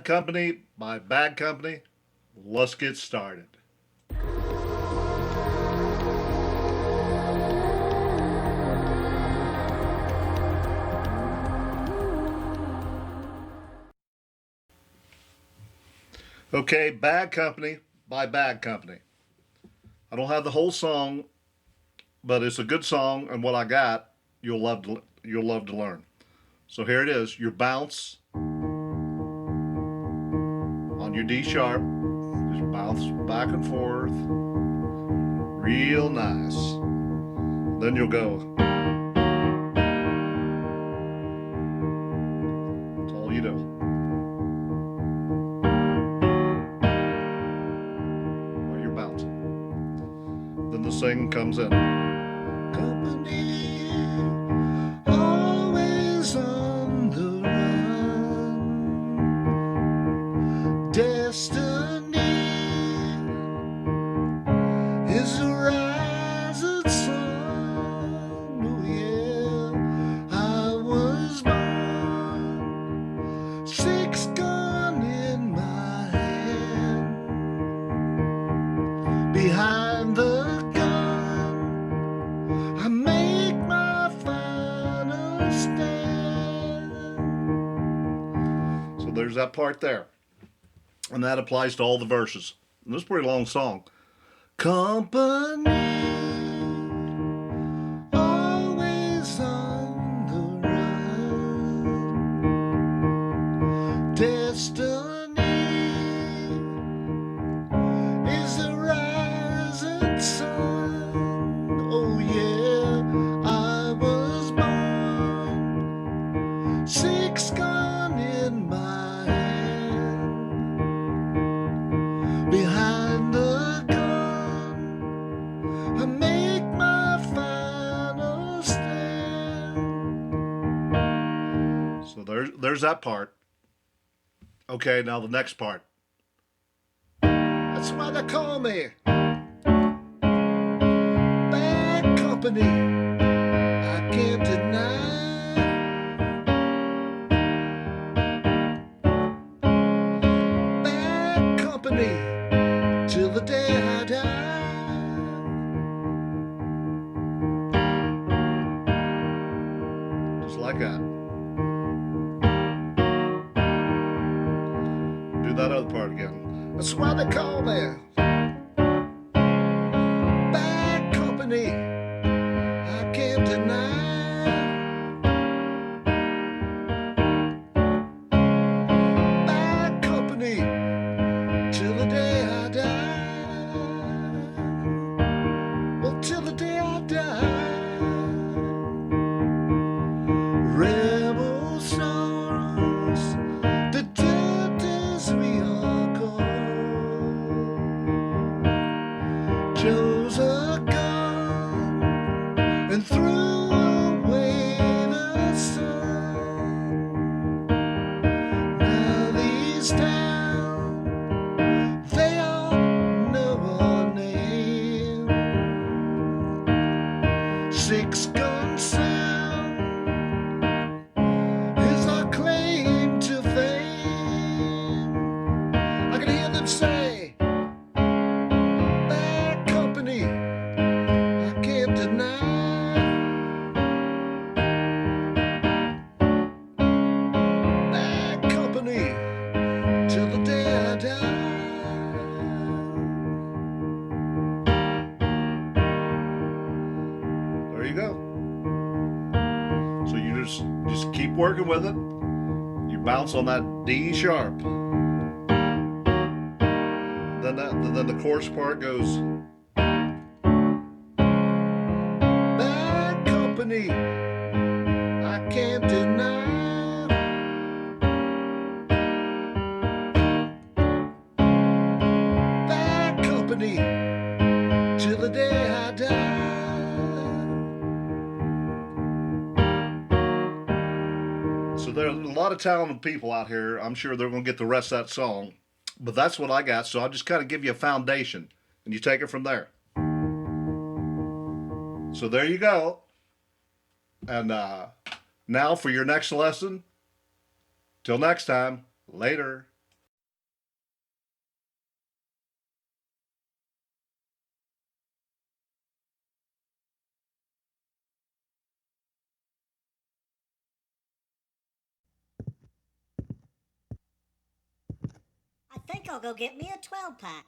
Bad Company by Bad Company. Let's get started. Okay, Bad Company by Bad Company. I don't have the whole song, but it's a good song, and what I got, you'll love to learn. So here it is. Your bounce on your D sharp. Just bounce back and forth, real nice. Then you'll go. That's all you do. While you're bouncing. Then the sing comes in. Company, always on the run. Destiny is a rising sun. Oh yeah, I was born, six gun in my hand, behind the gun I make my final stand. So there's that part there, and that applies to all the verses. And this is a pretty long song. Company, always on the run. Destiny is a rising sun. Oh yeah, I was born, six gun in my hand, behind the gun I make my final stand. So there's that part. Okay, now the next part. That's why they call me Bad Company. I can't deny. Bad Company till the day I die. Just like that. Do that other part again. That's why they call me Bad Company. I can't deny. Bad Company till the day I die. Well, till the day I die. Rebel sorrows, the dirt as we all go. Chose a gun and threw away the sun. Now these towns, they all know our name. Six gun sound is our claim to fame. I can hear them say, Bad Company, I can't deny. Bad Company till the day I die. There you go. So you just keep working with it. You bounce on that D sharp. Then the chorus part goes. Bad Company, I can't deny. Bad Company till the day I die. So there's a lot of talented people out here. I'm sure they're going to get the rest of that song. But that's what I got. So I'll just kind of give you a foundation, and you take it from there. So there you go. And now for your next lesson. Till next time, later. I'll go get me a 12-pack.